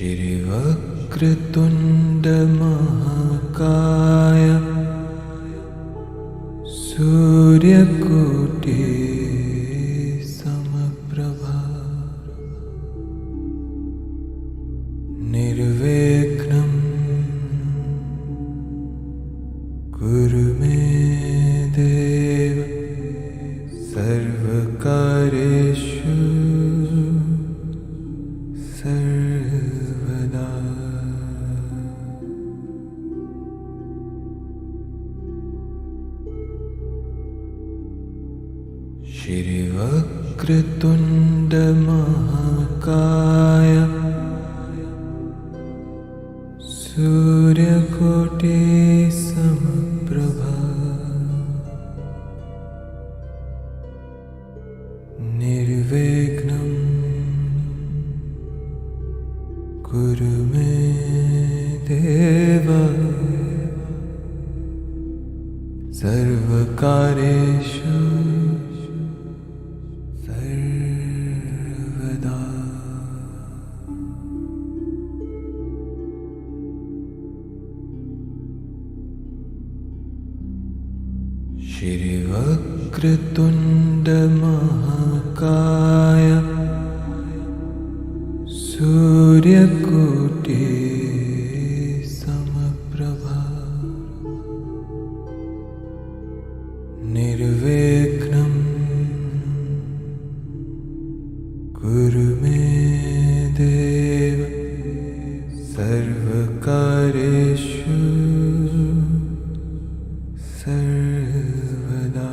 श्रीवक्रतुण्ड महाकाय सूर्यकोटि समप्रभा निर्विघ्नं कुरु मे देव सर्वकार्येषु सर्वदा। श्रीवक्रतुण्ड महाकाय सूर्यकोटि समप्रभा निर्विघ्नं कुरु मे देव सर्वकार्येषु सर्वदा। श्रीवक्रतुण्ड महाकाय सूर्यकोटि समप्रभा निर्विघ्नं कुरु मे देव सर्वकार्येषु सर्वदा।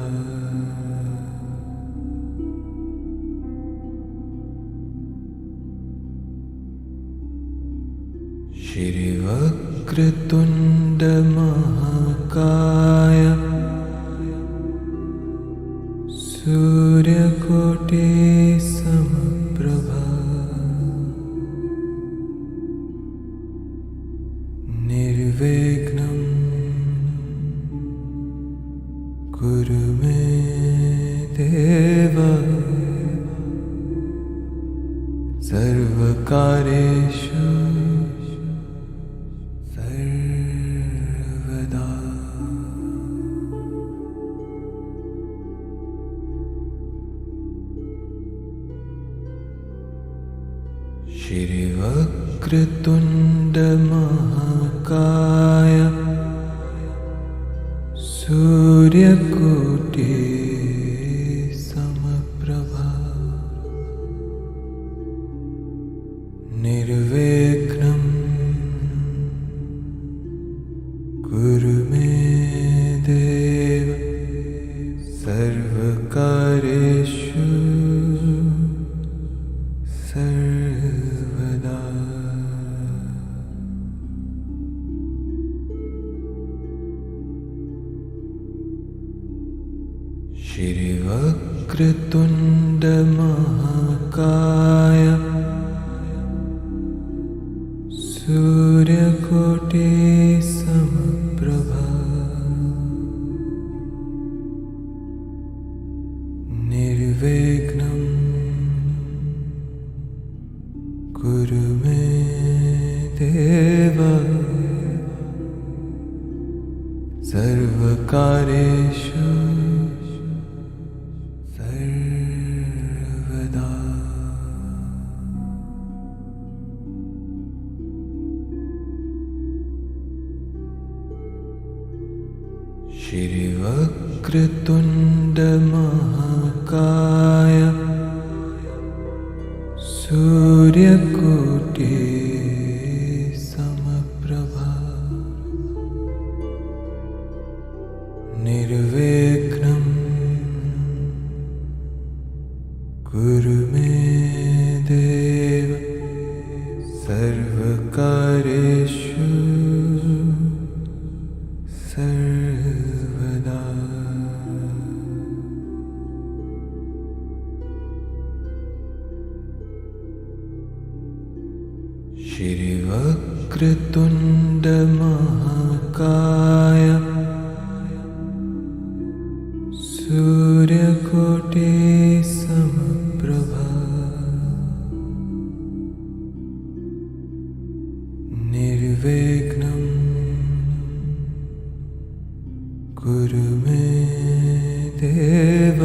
श्रीवक्रतुण्ड महाकाय सूर्यकोटि समप्रभा निर्विघ्नं कुरु मे देव सर्वकार्येषु सर्वदा। श्रीवक्रतुण्ड महाकाय सूर्यकोटि समप्रभा निर्विघ्नं कुरु मे देव सर्वकार्येषु सर्वदा। श्रीवक्रतुण्ड महाकाय सूर्यकोटि समप्रभा निर्विघ्नं कुरु मे देव सर्वकार्येषु सर्वदा। श्रीवक्रतुण्ड महाकाय सूर्यकोटि समप्रभा निर्विघ्नं कुरु मे देव सर्वकार्येषु सर्वदा। श्रीवक्रतुण्ड महाकाय सूर्यकोटि समप्रभा कुरु मे देव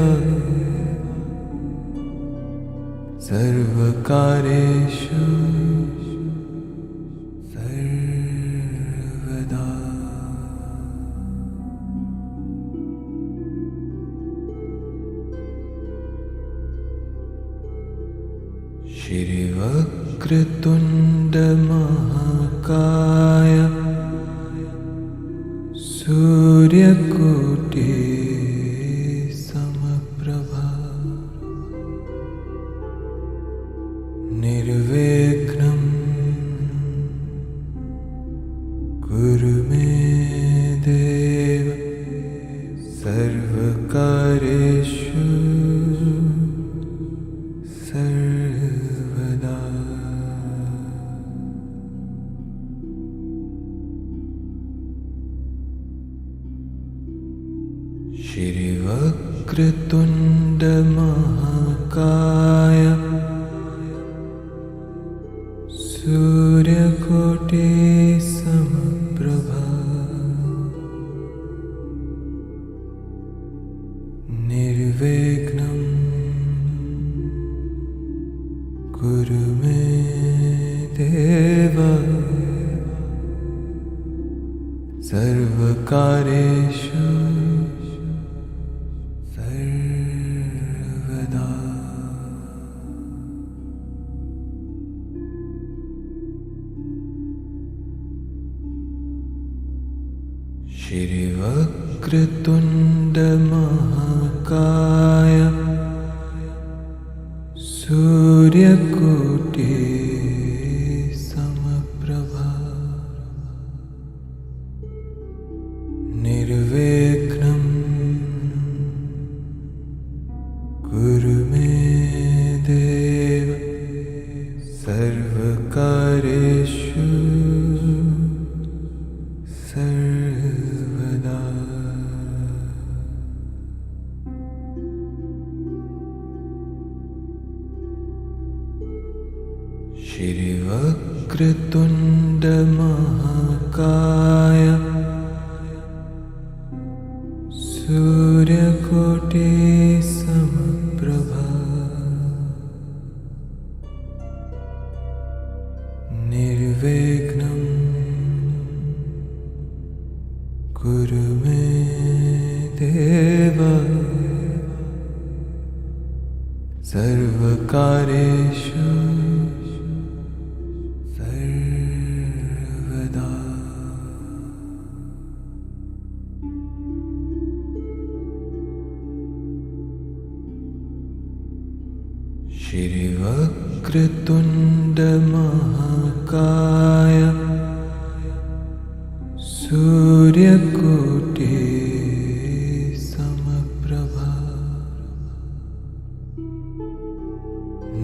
सर्वकारेषु सर्वदा। श्रीवक्रतुण्ड महाकाय सूर्यकोटि समप्रभा निर्विघ्नं कुरु मे देव सर्वकार्येषु सर्वदा। श्रीवक्रतुण्ड महाकाय सूर्यकोटि समप्रभा निर्विघ्नं कुरु मे देव सर्वकार्येषु सर्वदा। श्रीवक्रतुण्ड महाकाय सूर्यकोटि समप्रभा निर्विघ्नं कुरु मे देव सर्वकार्येषु सर्वदा। श्रीवक्रतुण्ड महाकाय सूर्यकोटि समप्रभा निर्विघ्नं कुरु मे देव सर्वकार्येषु सर्वदा। श्रीवक्रतुण्ड महाकाय सूर्यकोटि समप्रभा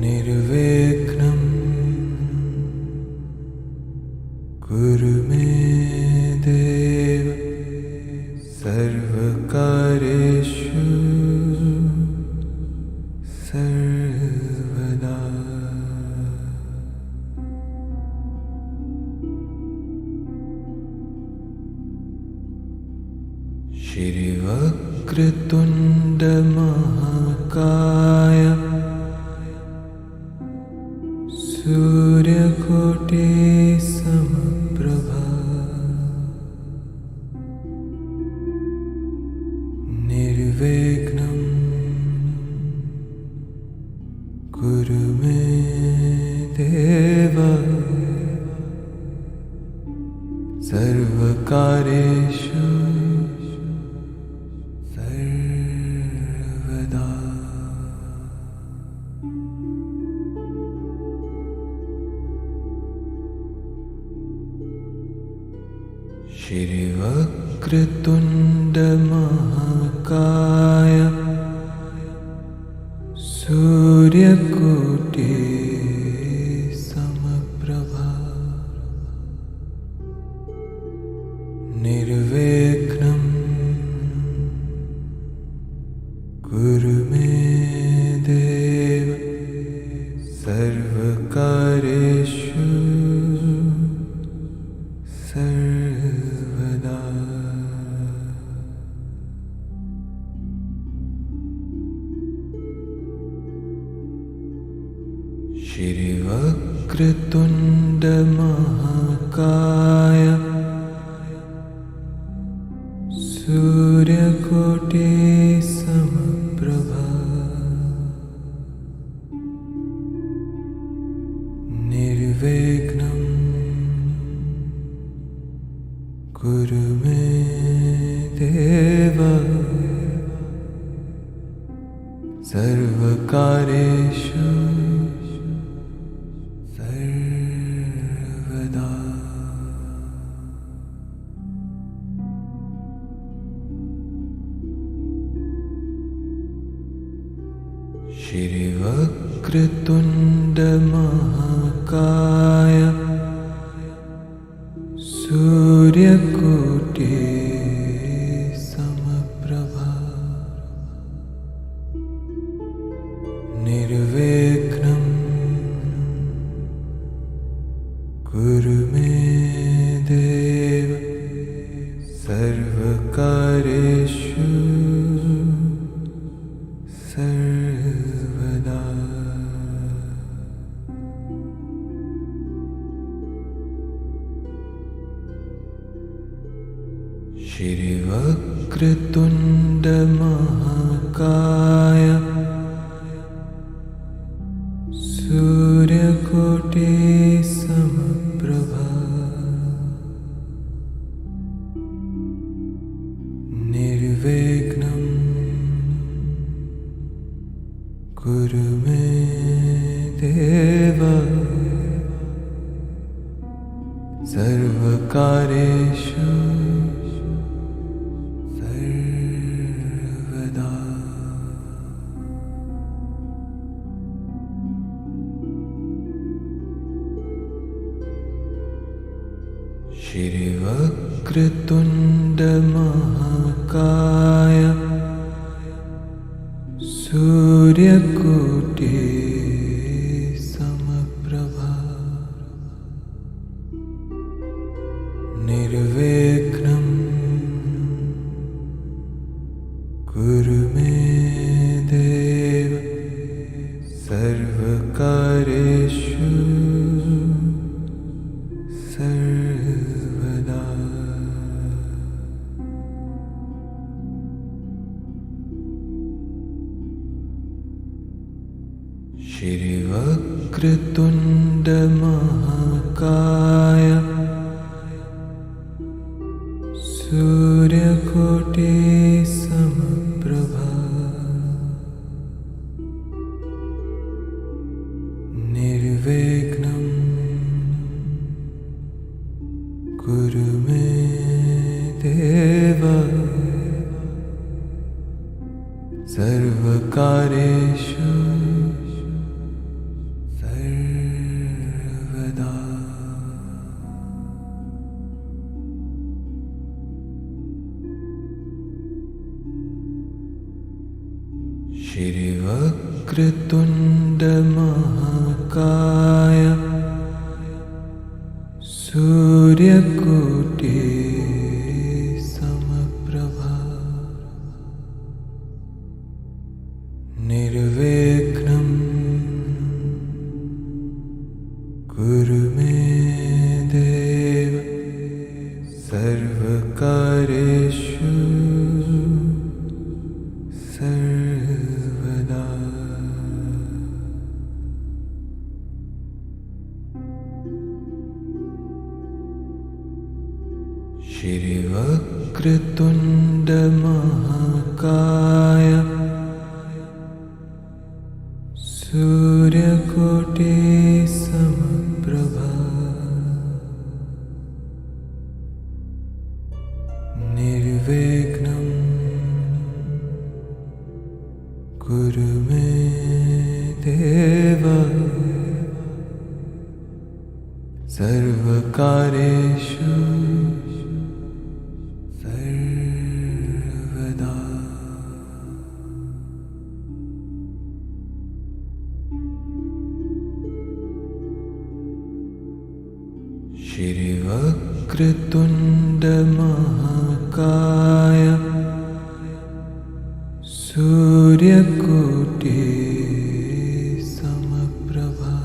निर्विघ्नं कुरु मे देव सर्वकार्येषु सर्वदा। श्रीवक्रतुण्ड महाकाय सूर्यकोटि समप्रभा निर्विघ्नं कुरु मे देव सर्वकार्येषु सर्वदा। श्रीवक्रतुण्ड महाकाय सूर्यकोटि समप्रभा निर्विघ्नं कुरु मे देव सर्वकार्येषु सर्वदा। श्रीवक्रतुण्ड महाकाय सूर्यकोटि समप्रभा निर्विघ्नं कुरु मे देव सर्वकार्येषु सर्वदा। श्रीवक्रतुण्ड महाकाय सूर्यकोटि समप्रभा निर्विघ्नं कुरु मे देव सर्वकार्येषु सर्वदा। श्रीवक्रतुण्ड महाकाय सूर्यकोटि समप्रभा निर्विघ्नं कुरु मे देव सर्वकार्येषु सर्वदा। श्रीवक्रतुण्ड महाकाय सूर्यकोटि समप्रभा निर्विघ्नं कुरु मे देव सर्वकार्येषु सर्वदा। श्रीवक्रतुण्ड महाकाय सूर्यकोटि समप्रभा निर्विघ्नं कुरु मे देव सर्वकार्येषु सर्वदा। श्रीवक्रतुण्ड महाकाय सूर्यकोटि समप्रभा निर्विघ्नं कुरु मे देव सर्वकार्येषु सर्वदा। श्रीवक्रतुण्ड महाकाय सूर्यकोटि समप्रभा निर्विघ्नं कुरु मे देव सर्वकार्येषु सर्वदा। श्रीवक्रतुण्ड महाकाय सूर्यकोटि समप्रभा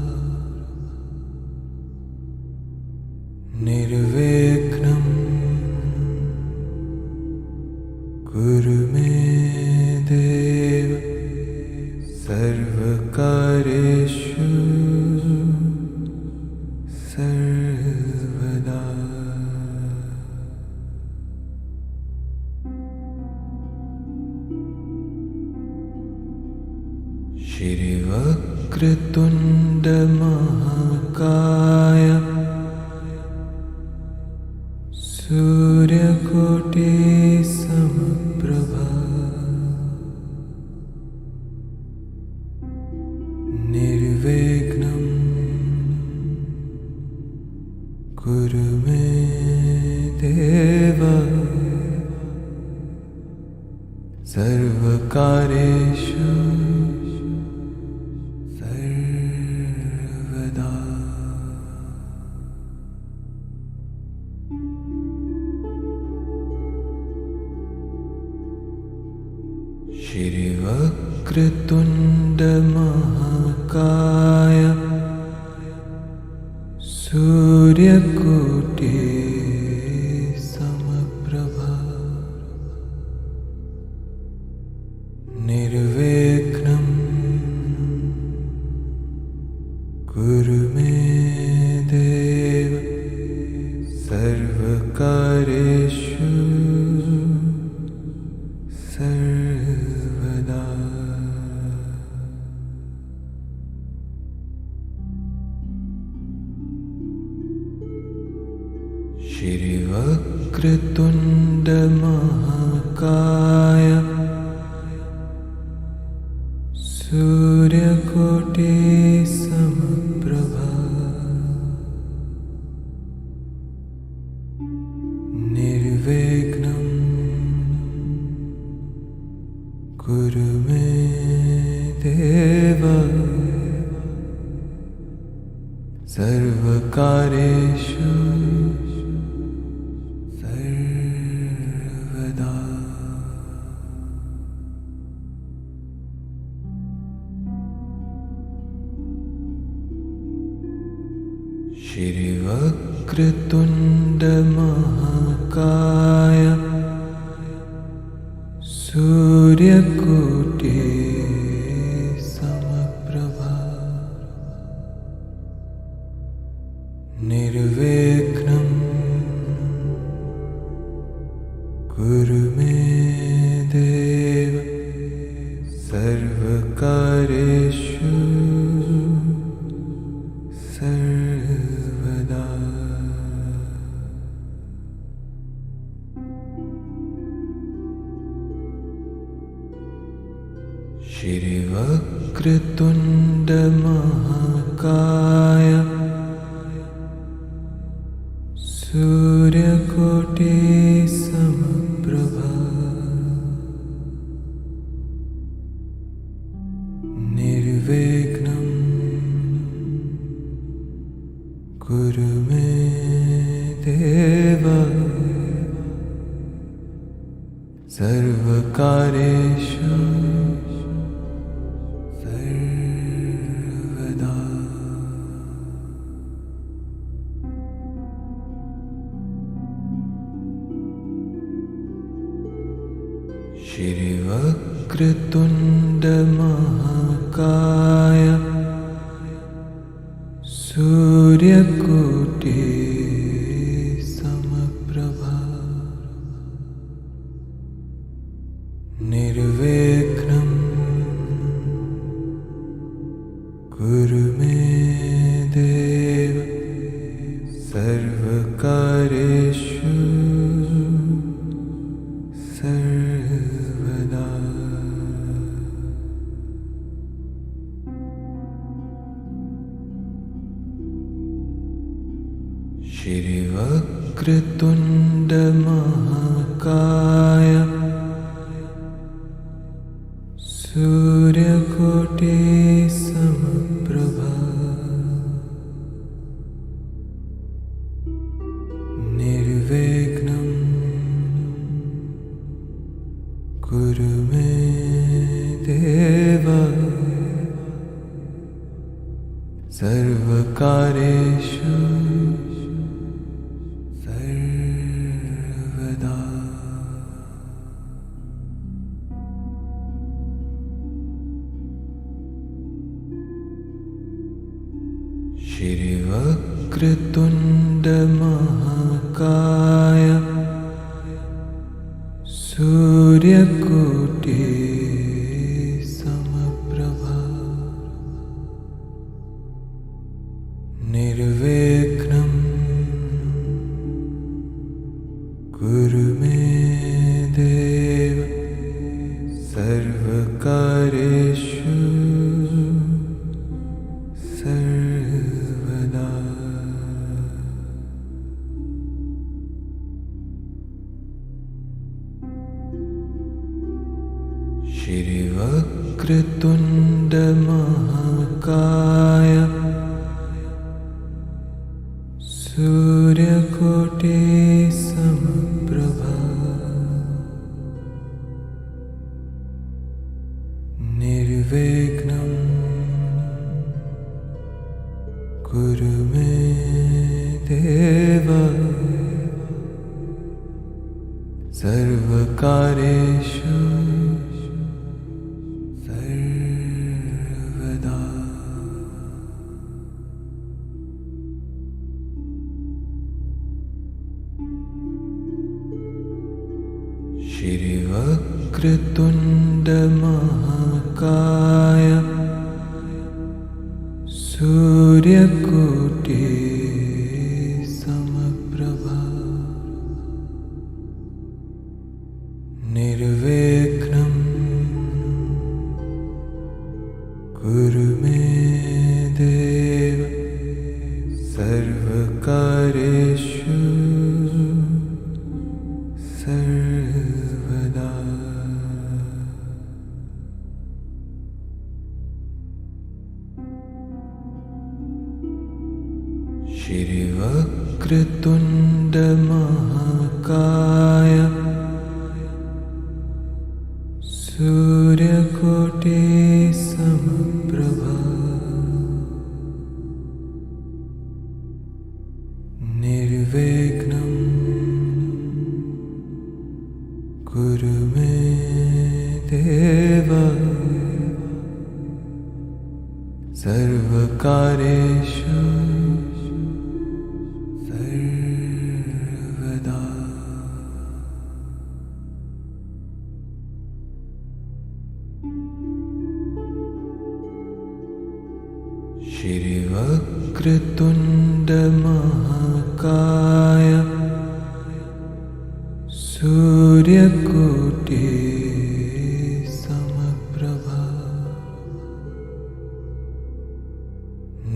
श्रीवक्रतुण्ड महाकाय सूर्यकोटि समप्रभा निर्विघ्नं कुरु मे देव सर्वकार्येषु सर्वदा। श्रीवक्रतुण्ड महाकाय सूर्यकोटि समप्रभा निर्विघ्नं कुरु मे देव सर्वकार्येषु सर्वदा। श्रीवक्रतुण्ड महाकाय सूर्यकोटि समप्रभा निर्विघ्नं कुरु मे देव सर्वकार्येषु सर्वदा। श्रीवक्रतुण्ड महाकाय सूर्यकोटि समप्रभा निर्विघ्नं कुरु मे देव सर्वकार्येषु सर्वदा। श्रीवक्रतुण्ड महाकाय सूर्यकोटि समप्रभा निर्विघ्नं कुरु मे देव सर्वकार्येषु सर्वदा। श्रीवक्रतुण्ड महाकाय सूर्यकोटि समप्रभा निर्विघ्नं कुरु मे देव सर्वकार्येषु सर्वदा। श्रीवक्रतुण्ड महाकाय सूर्यकोटि समप्रभा निर्विघ्नं कुरु मे देव सर्वकार्येषु सर्वदा। श्रीवक्रतुण्ड महाकाय सूर्यकोटि समप्रभा सर्वकारेषु सर्वदा। श्रीवक्रतुण्ड महाकाय सूर्यकोटि समप्रभा निर्विघ्नं कुरु मे देव सर्वकारेषु सर्वदा। श्रीवक्रतुण्ड महाकाय सूर्यकोटि समप्रभा निर्विघ्नं कुरु मे देव सर्वकारेषु सर्वदा। श्रीवक्रतुण्ड महाकाय सूर्यकोटि समप्रभा निर्विघ्नं कुरु मे देव सर्वकारेषु सर्वदा। श्रीवक्रतुण्ड महाकाय सूर्यकोटि समप्रभा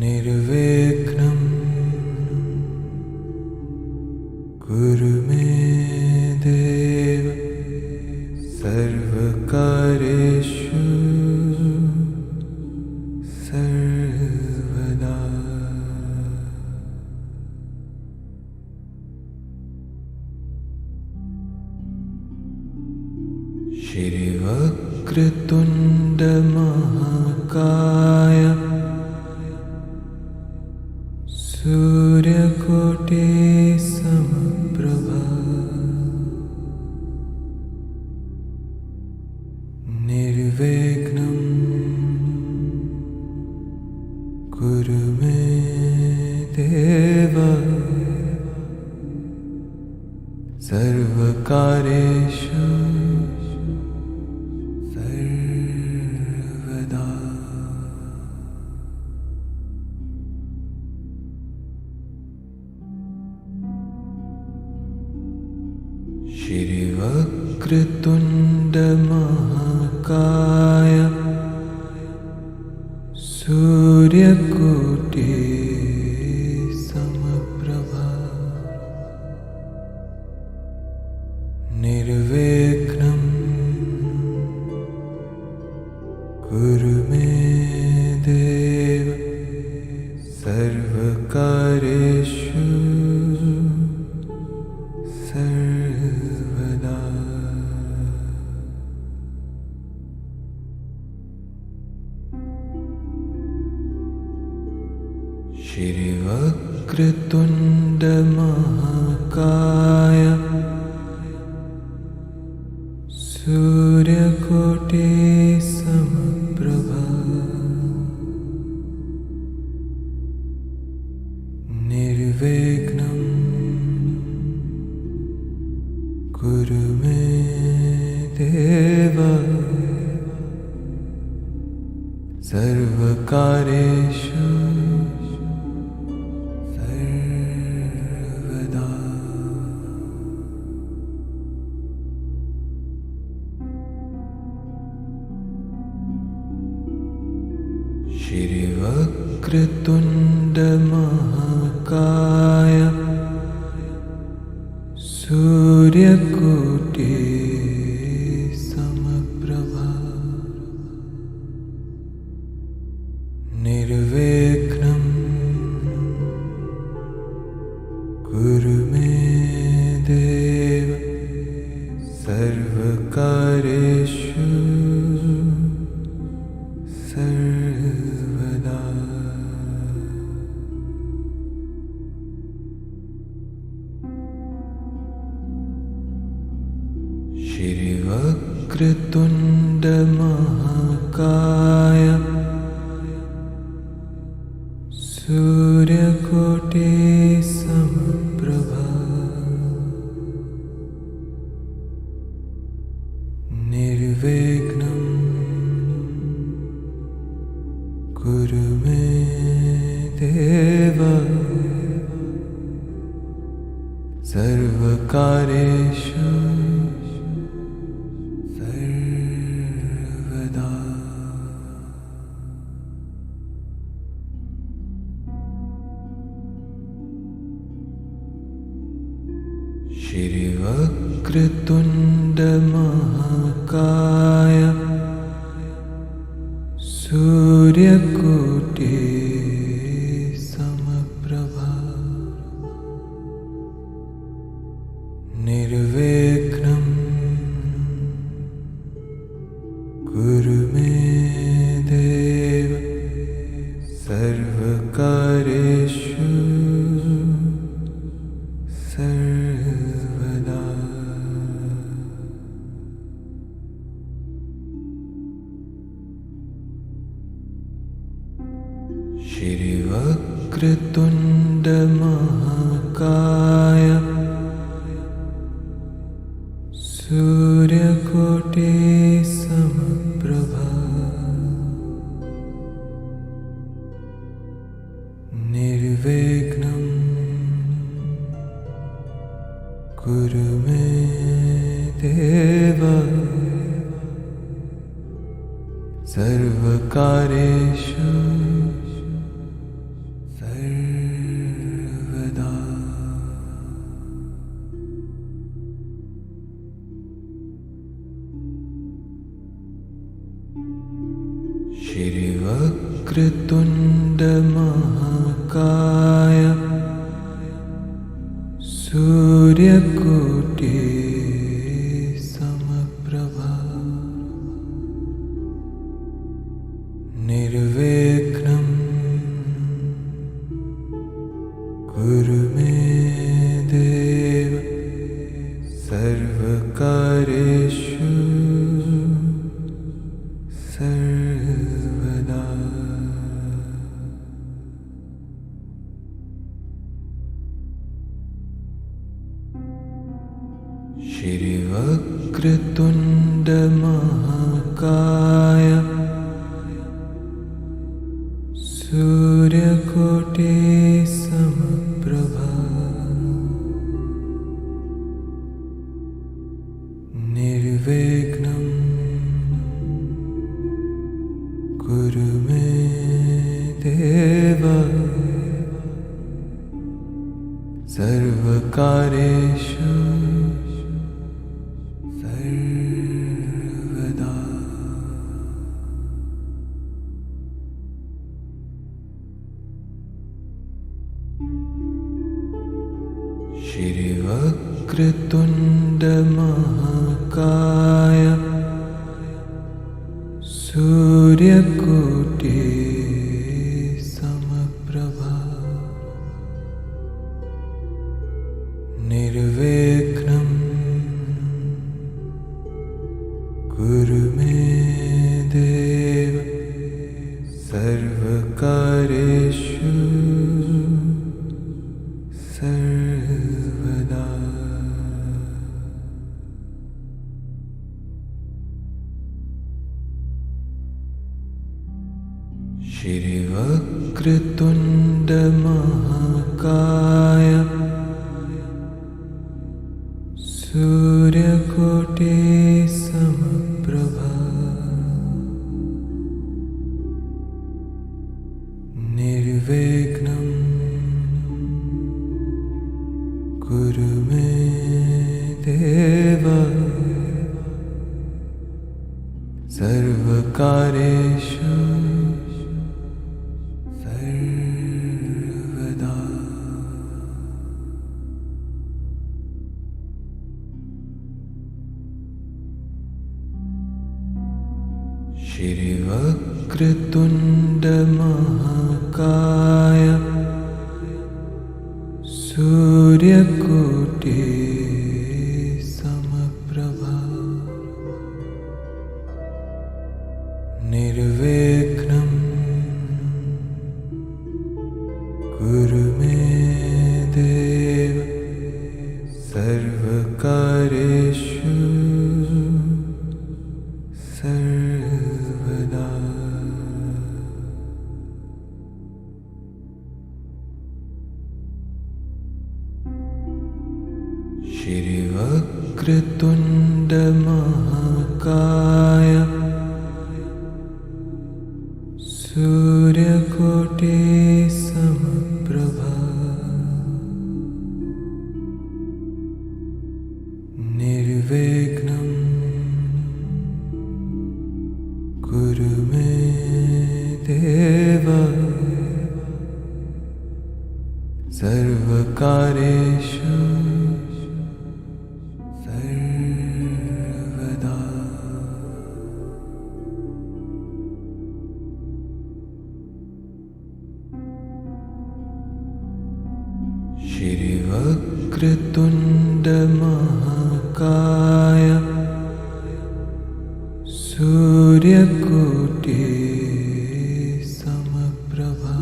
निर्विघ्नं कुरु मे देव सर्वकारेषु सर्वदा। श्रीवक्रतुण्ड महाकाय सूर्यकोटि समप्रभा निर्विघ्नं कुरु मे देव सर्वकारेषु सर्वदा। श्रीवक्रतुण्ड महाकाय सूर्यकोटि समप्रभा निर्विघ्नं कुरु मे देव सर्वकारेषु सर्वदा। श्रीवक्रतुण्ड महाकाय सूर्यकोटि समप्रभा निर्विघ्नं कुरु मे देव सर्वकारेषु सर्वदा। श्रीवक्रतुण्ड महाकाय सूर्यकोटि समप्रभा निर्विघ्नं कुरु मे देव सर्वकार्येषु सर्वदा। श्रीवक्रतुण्ड महाकाय सूर्यकोटि समप्रभा निर्विघ्नं कुरु मे देव सर्वकार्येषु सर्वदा। श्रीवक्रतुण्ड महाकाय सूर्यकोटि समप्रभा निर्विघ्नं कुरु मे देव सर्वकार्येषु सर्वदा। श्रीवक्रतुण्ड महाकाय सूर्यकोटि समप्रभा निर्विघ्नं कुरु मे देव सर्वकार्येषु सर्वदा। श्रीवक्रतुण्ड महाकाय सूर्यकोटि समप्रभा निर्विघ्नं कुरु मे देव सर्वकार्येषु सर्वदा। श्रीवक्रतुण्ड महाकाय सूर्यकोटि समप्रभा निर्विघ्नं कुरु मे देव सर्वकार्येषु सर्वदा। श्रीवक्रतुण्ड महाकाय सूर्यकोटि समप्रभा निर्विघ्नं कुरु मे देव सर्वकार्येषु सर्वदा। श्रीवक्रतुण्ड महाकाय सूर्यकोटि समप्रभा सर्वकारेषु सर्वदा। श्रीवक्रतुण्ड महाकाय सूर्यकोटि समप्रभा निर्विघ्नं कुरु मे देव सर्वकार्येषु सर्वदा। श्रीवक्रतुण्ड महाकाय सूर्यकोटि समप्रभा निर्विघ्नं कुरु मे देव सर्वकार्येषु सर्वदा। श्रीवक्रतुण्ड महाकाय सूर्यकोटि समप्रभा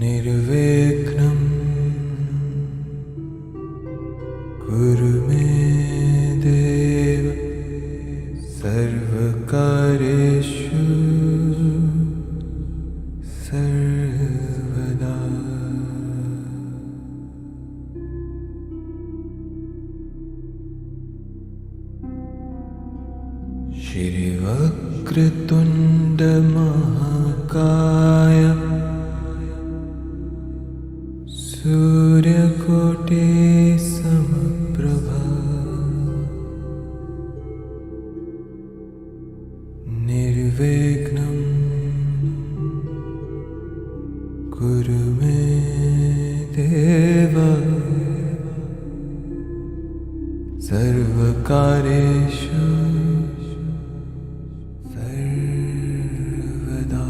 निर्विघ्नं कुरु मे देव सर्वकार्येषु सर्वदा। श्रीवक्रतुण्ड महाकाय सूर्यकोटि समप्रभा निर्विघ्नं कुरु मे देव सर्वकार्येषु सर्वदा।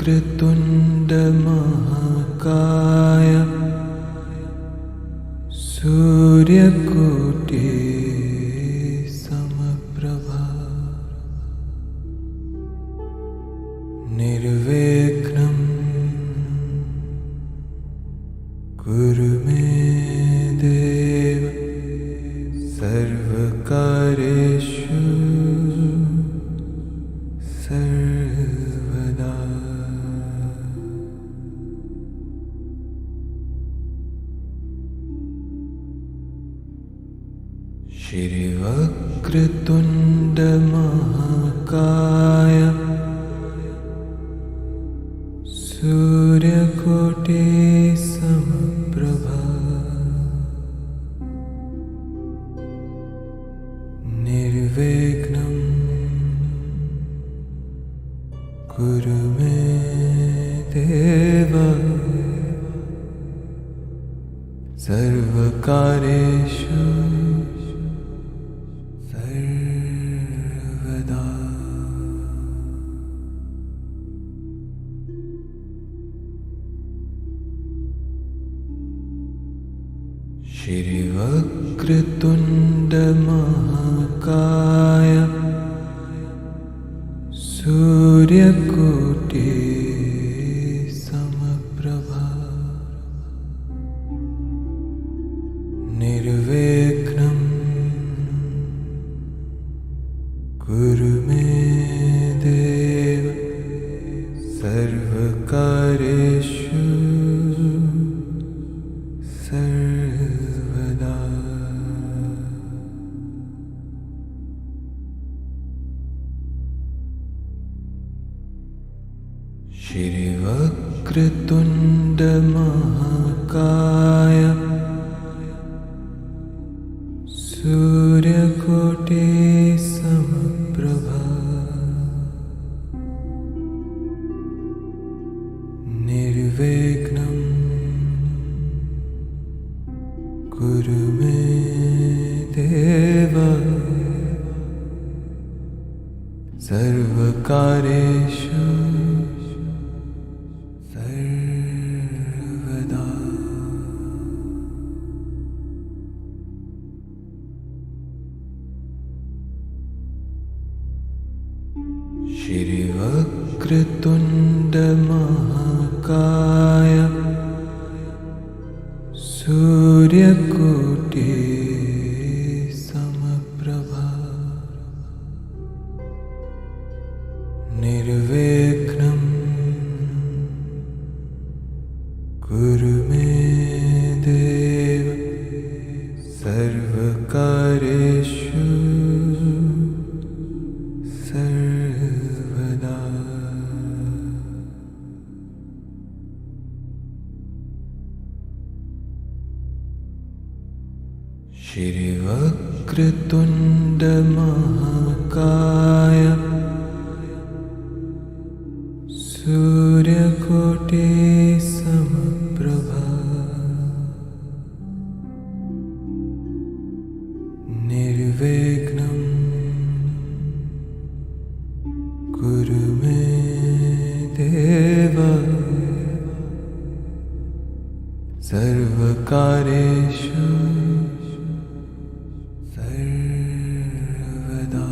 श्रीवक्रतुण्ड महाकाय सूर्यकोटि समप्रभा निर्विघ्नं कुरु मे देव सर्वकार्येषु सर्वदा। श्रीवक्रतुण्ड महाकाय सूर्यकोटि समप्रभा निर्विघ्नं कुरु मे देव सर्वकार्येषु सर्वदा। श्रीवक्रतुण्ड महाकाय सूर्यकोटि समप्रभा निर्विघ्नं कुरु मे देव सर्वकार्येषु सर्वदा। श्रीवक्रतुण्ड महाकाय सूर्यकोटि समप्रभा निर्विघ्नं कुरु मे देव सर्वकार्येषु सर्वदा। श्रीवक्रतुण्ड महाकाय सूर्यकोटि समप्रभा निर्विघ्नं कुरु मे देव सर्वकार्येषु सर्वदा। श्रीवक्रतुण्ड महाकाय सूर्यकोटि समप्रभा निर्विघ्नं कुरु मे देव सर्वकार्येषु सर्वदा।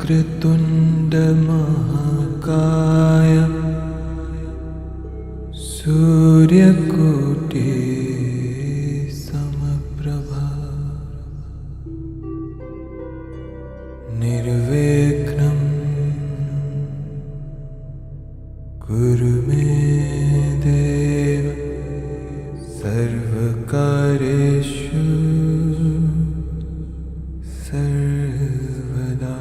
श्रीवक्रतुण्ड महाकाय सूर्यकोटि समप्रभा निर्विघ्नं कुरु मे देव सर्वकार्येषु सर्वदा।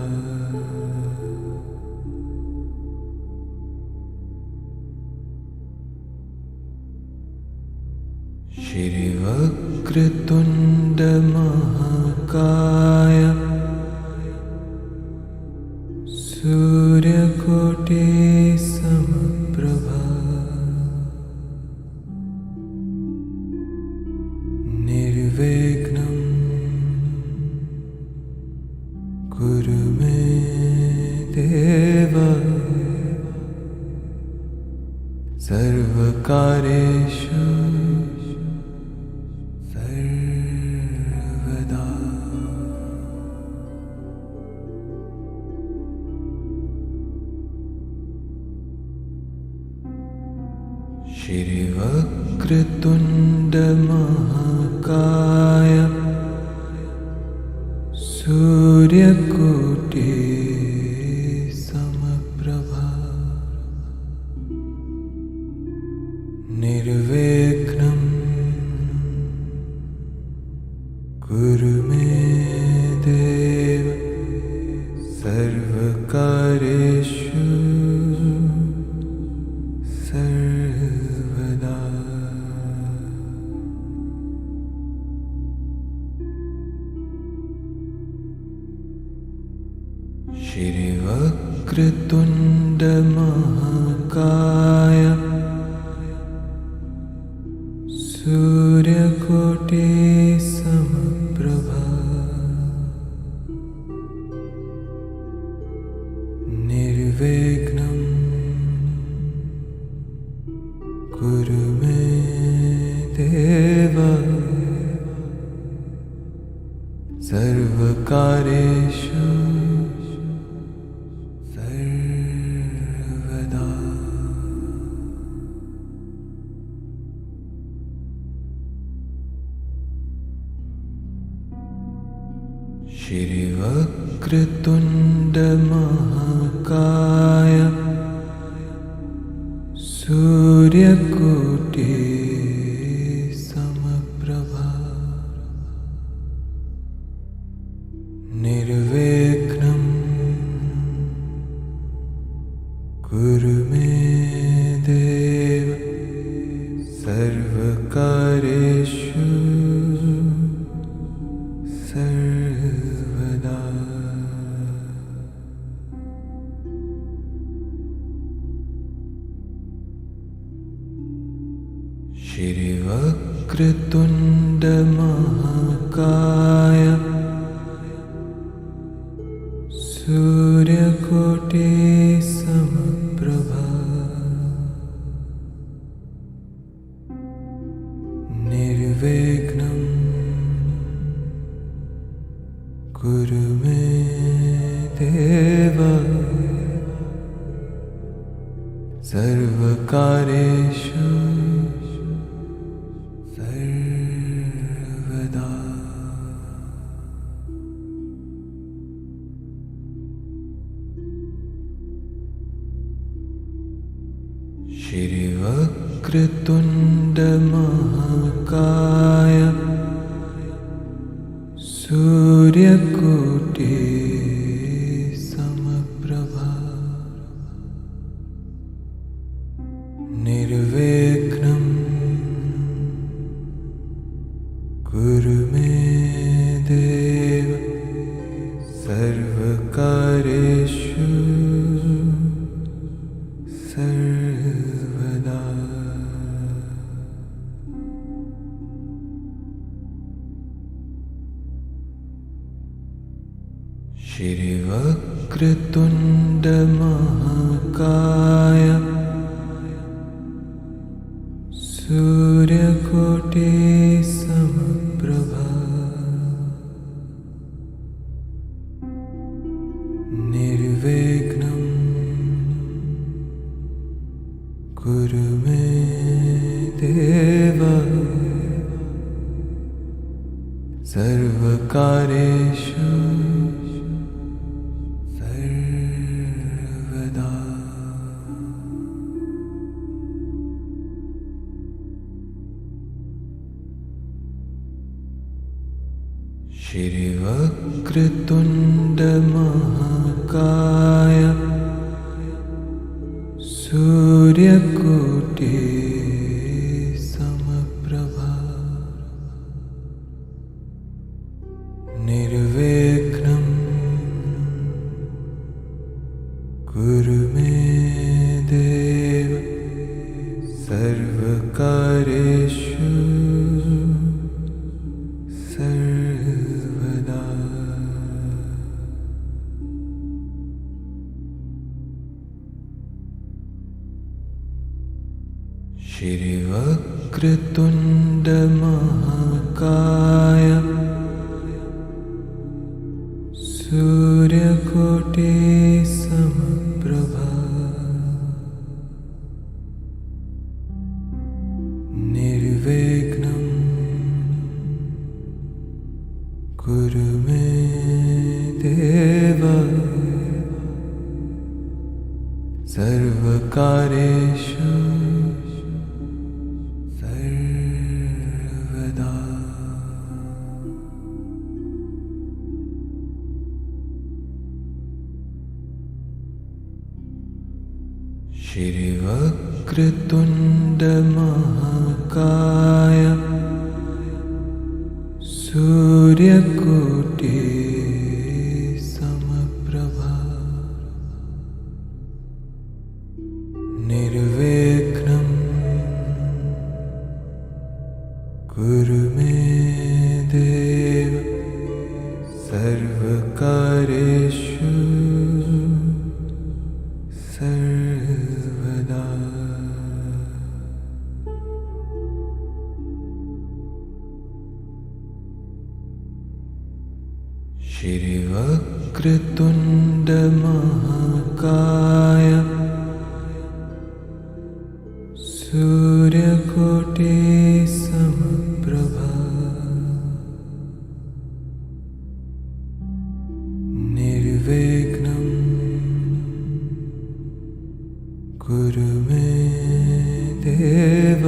श्रीवक्रतुण्ड महाकाय सूर्यकोटि समप्रभा निर्विघ्नं कुरु मे देव सर्वकार्येषु सर्वदा। श्रीवक्रतुण्ड महाकाय सूर्यकोटि समप्रभा निर्विघ्नं कुरु मे देव सर्वकार्येषु सर्वदा। श्रीवक्रतुण्ड महाकाय सूर्यकोटि समप्रभा निर्विघ्नं कुरु मे देव सर्वकार्येषु सर्वदा। श्रीवक्रतुण्ड महाकाय सूर्यकोटि समप्रभा महाकाय सूर्यकोटि समप्रभा निर्विघ्नं कुरु मे देव सर्वकार्येषु सर्वदा। श्रीवक्रतुण्ड महाकाय सूर्यकोटि समप्रभा निर्विघ्नं कुरु मे देव सर्वकार्येषु सर्वदा। श्रीवक्रतुण्ड महाकाय सूर्यकोटि समप्रभा निर्विघ्नं कुरु मे देव सर्वकार्येषु सर्वदा। श्रीवक्रतुण्ड महाकाय सूर्यकोटि समप्रभा निर्विघ्नं कुरु मे देव सर्वकार्येषु सर्वदा। श्रीवक्रतुण्ड महाकाय सूर्यकोटि समप्रभा निर्विघ्नं कुरु मे देव सर्वकार्येषु सर्वदा। श्रीवक्रतुण्ड महाकाय सूर्यकोटि समप्रभा निर्विघ्नं कुरु मे देव सर्वकार्येषु सर्वदा। श्रीवक्रतुण्ड महाकाय सूर्यकोटि समप्रभा निर्विघ्नं कुरु मे देव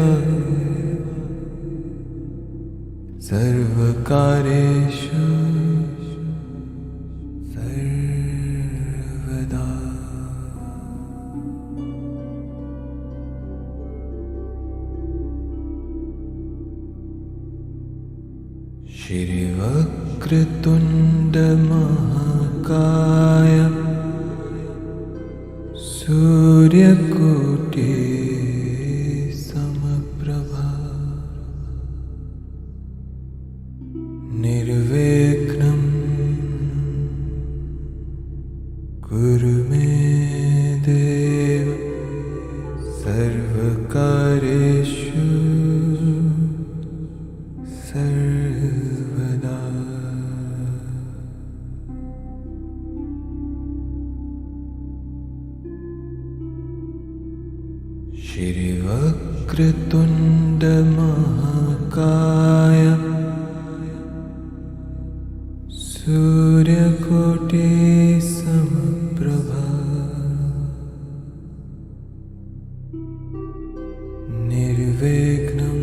सर्वकार्येषु सर्वदा। श्रीवक्रतुण्ड महाकाय सूर्यकोटि समप्रभा श्रीवक्रतुण्ड महाकाय सूर्यकोटि समप्रभा निर्विघ्नं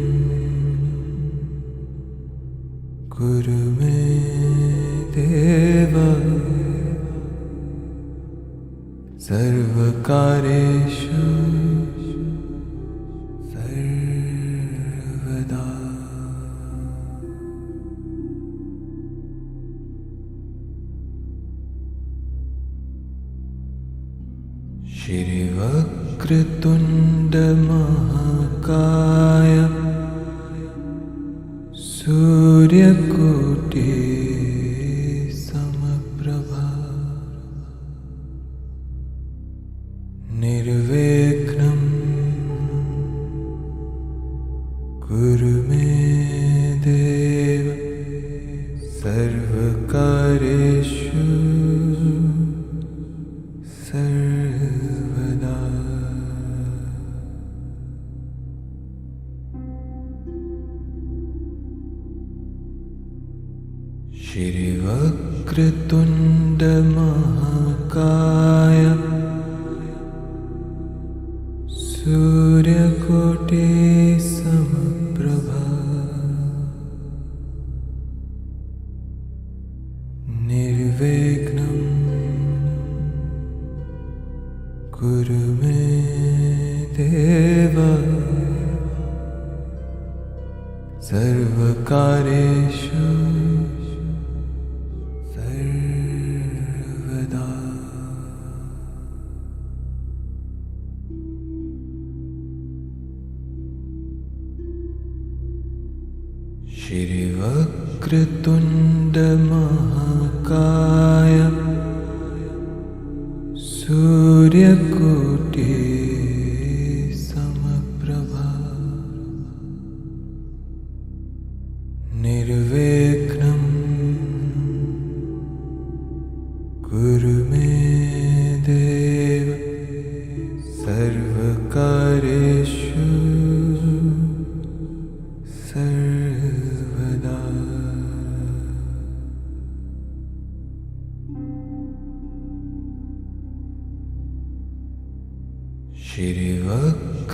कुरु मे देव सर्वकार्येषु सर्वदा। श्रीवक्रतुण्ड महाकाय सूर्यकोटि समप्रभा निर्विघ्नं कुरु मे देव सर्वकार्येषु सर्वदा। श्रीवक्रतुण्ड महाकाय सूर्यकोटि समप्रभा निर्विघ्नं कुरु मे देव सर्वकार्येषु सर्वदा। श्रीवक्रतुण्ड महाकाय सूर्यकोटि समप्रभा निर्विघ्नं कुरु मे देव सर्वकार्येषु सर्वदा।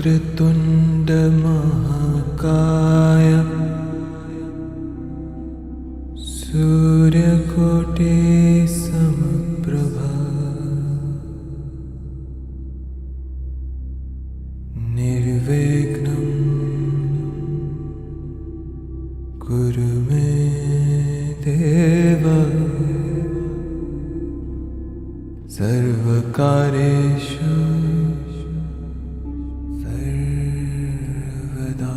श्रीवक्रतुण्ड महाकाय सूर्यकोटि समप्रभा निर्विघ्नं कुरु मे देव सर्वकार्येषु सर्वदा।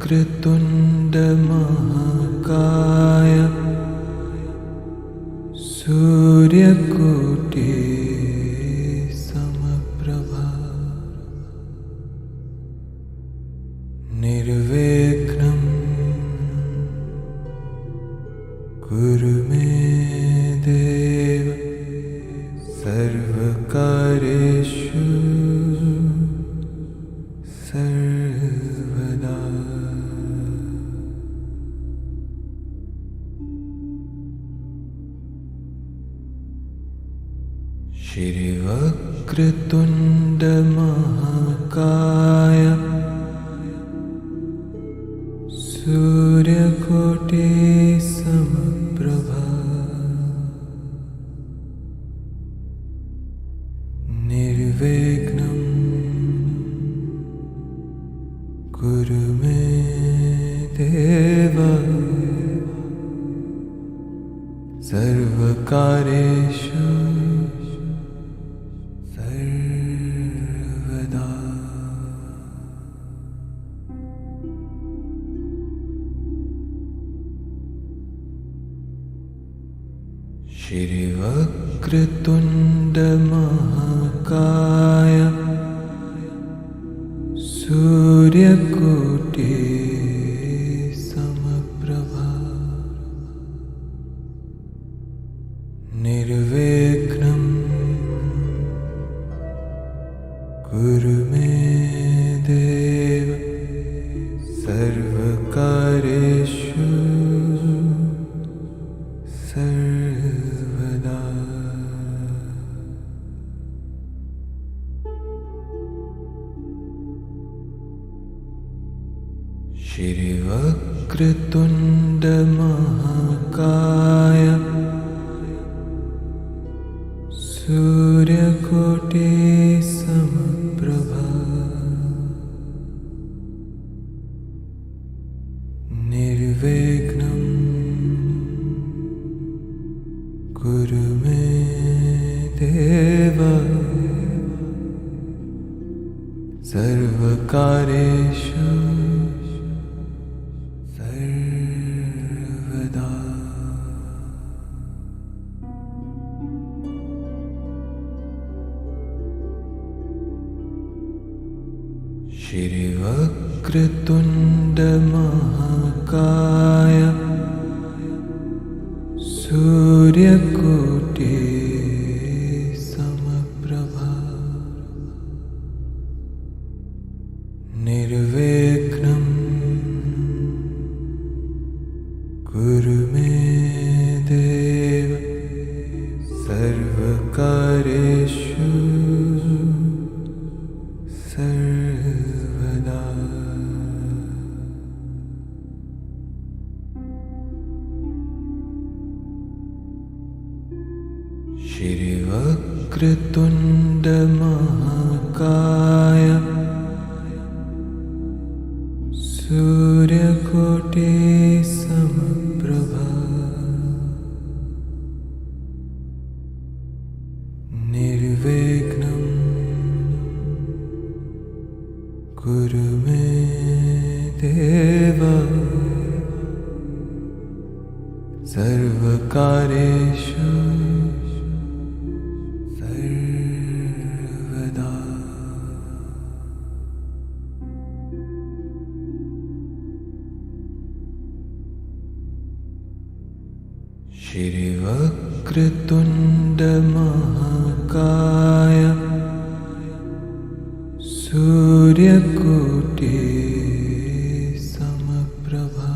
श्रीवक्रतुण्ड महाकाय सूर्यकोटि समप्रभा निर्विघ्नं कुरु मे देव सर्वकार्येषु सर्वदा। श्रीवक्रतुण्ड महाकाय सूर्यकोटि समप्रभा निर्विघ्नं कुरु मे देव सर्वकार्येषु सर्वदा। श्रीवक्रतुण्ड महाकाय सूर्यकोटि समप्रभा श्रीवक्रतुण्ड महाकाय सूर्यकोटि समप्रभा निर्विघ्नं कुरु मे देव सर्वकार्येषु सर्वदा। श्रीवक्रतुण्ड महाकाय सूर्यकोटि समप्रभा निर्विघ्नं कुरु मे देव सर्वकार्येषु सर्वदा। श्रीवक्रतुण्ड महाकाय सूर्यकोटि समप्रभा निर्विघ्नं कुरु मे देव सर्वकार्येषु सर्वदा। श्रीवक्रतुण्ड महाकाय सूर्यकोटि समप्रभा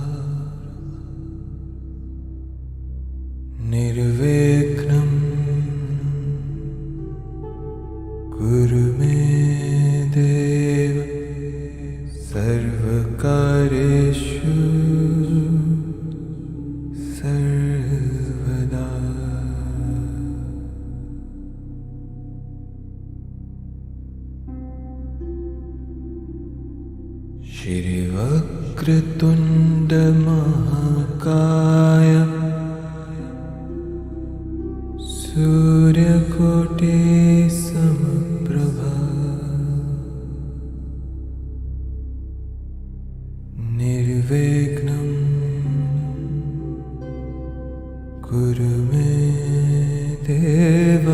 निर्विघ्नं कुरु मे देव सर्वकार्येषु सर्वदा। श्रीवक्रतुण्ड महाकाय सूर्यकोटि समप्रभा निर्विघ्नं कुरु मे देव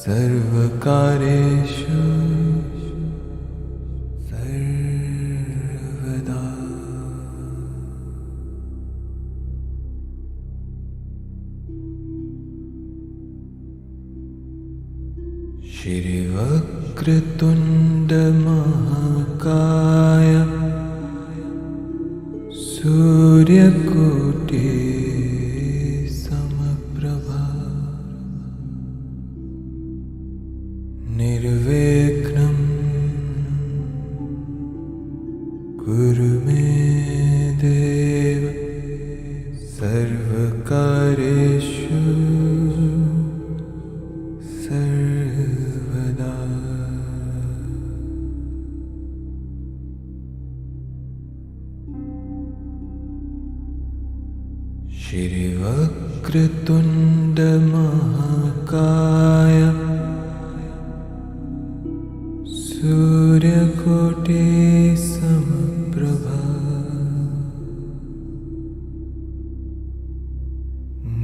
सर्वकार्येषु सर्वदा। श्रीवक्रतुण्ड महाकाय सूर्यकोटि समप्रभा निर्विघ्नं कुरु मे देव सर्वकार्येषु सर्वदा। श्रीवक्रतुण्ड महाकाय सूर्यकोटि समप्रभा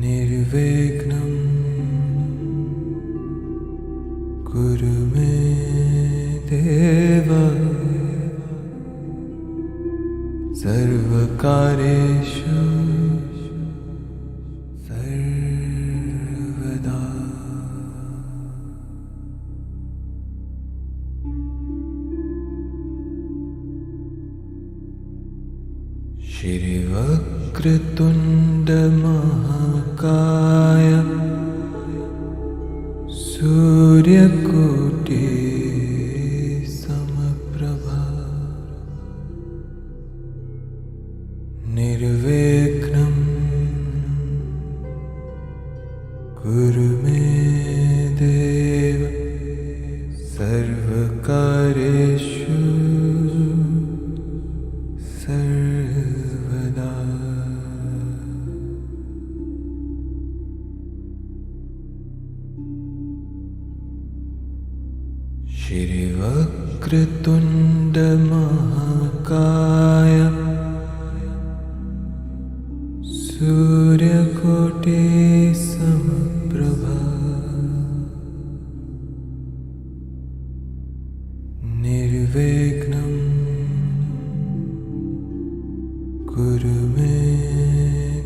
निर्विघ्नं कुरु मे देव सर्वकार्येषु सर्वदा। श्रीवक्रतुण्ड महाकाय सूर्यकोटि समप्रभा कुरु मे देव सर्वकार्येषु सर्वदा। श्री वक्रतुंड महाकाय सूर्यकोटि समप्रभा निर्विघ्नं कुरु मे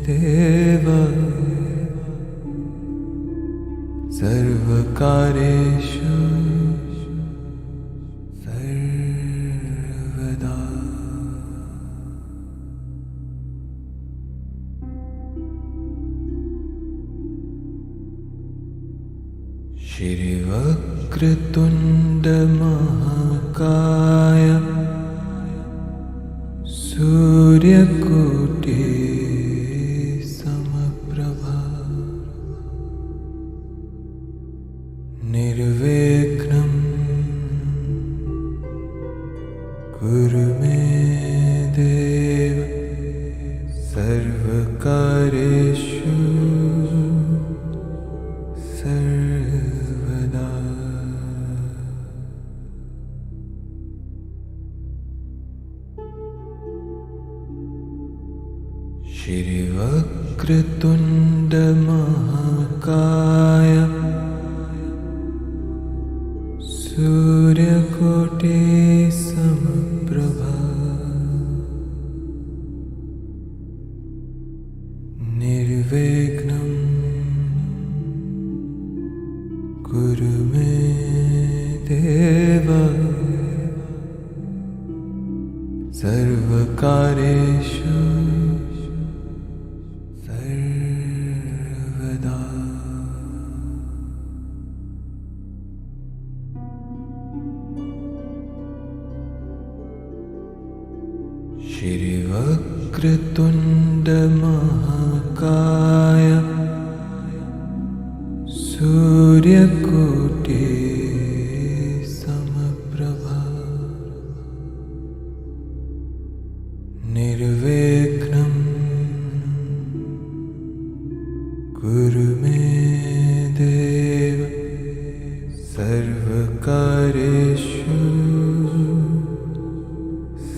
देव सर्वकार्येषु सर्वदा। श्री वक्रतुंड महाकाय सूर्यकोटि समप्रभा निर्विघ्नं कुरु मे देव सर्वकार्येषु सर्वदा। श्री वक्रतुंड महाकाय सूर्यकोटि समप्रभा निर्विघ्नं कुरु मे देव सर्वकार्येषु सर्वदा। श्री वक्रतुंड महाकाय सूर्यकोटि समप्रभा निर्विघ्नं कुरु मे देव सर्वकार्येषु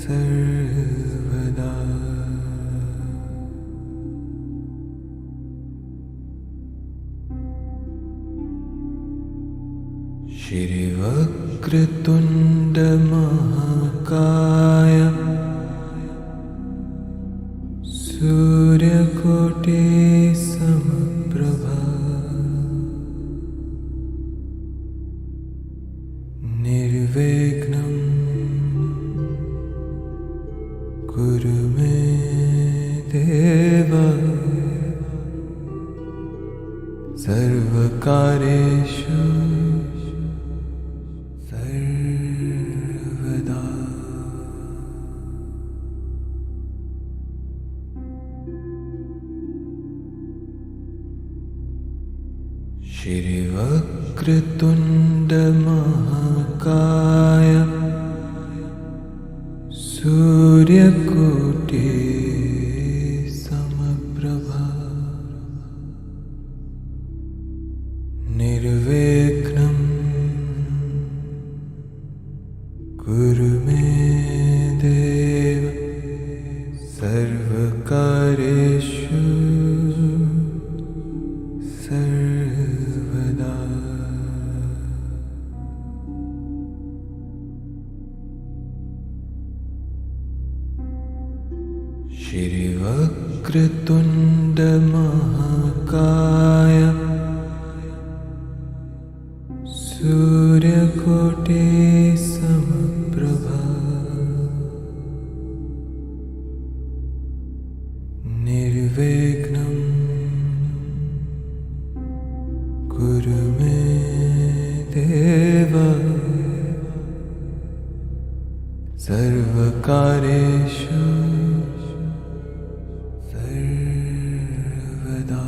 सर्वदा। श्री वक्रतुंड महाकाय सूर्यकोटि समप्रभा निर्विघ्नं कुरु मे देव सर्वकार्येषु सर्वदा। श्री वक्रतुंड महाकाय सूर्यकोटि समप्रभा निर्विघ्नं कुरु मे देव सर्वकार्येषु सर्वदा। श्री वक्रतुंड महाकाय सूर्यकोटि समप्रभा निर्विघ्नं कुरु मे देव सर्वकार्येषु सर्वदा।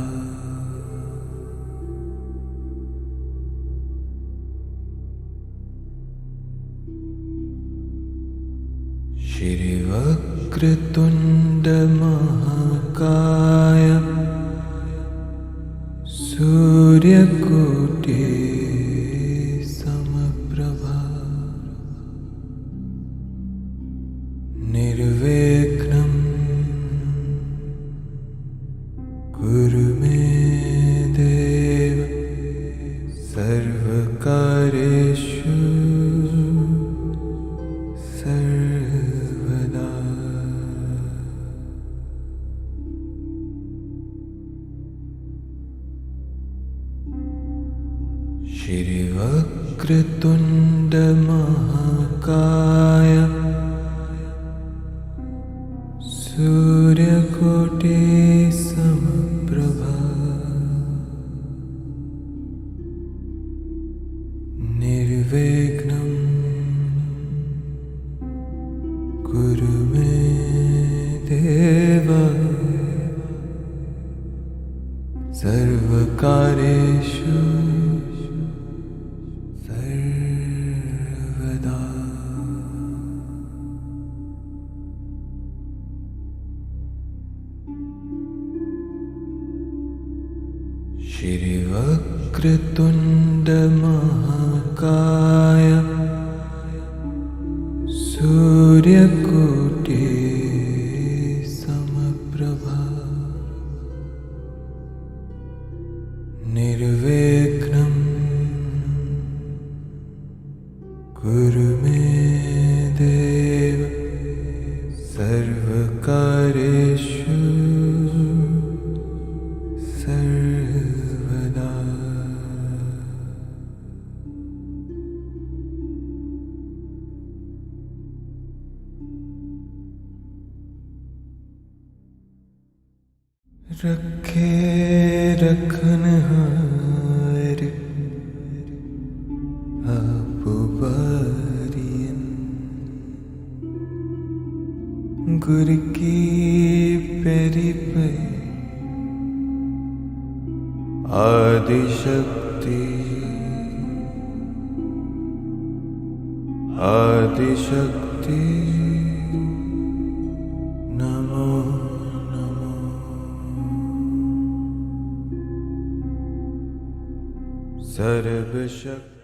श्रीवक्रतुण्ड महाकाय सूर्यकोटि समप्रभा निर्विघ्नं कुरु मे देव सर्वकार्येषु सर्वदा। श्रीवक्रतुण्ड महाकाय सूर्यकोटि समप्रभा निर्विघ्नं कुरु मे देव सर्वकार्येषु सर्वदा। श्रीवक्रतुण्ड महाकाय सूर्यकोटि समप्रभा निर्विघ्नं कुरु मे देव सर्वकार्येषु सर्वदा। रखे रखनहार आप बारियन गुर की पेरी पे आदिशक्ति आदिशक्ति नमो नमो। सर्वशक्ति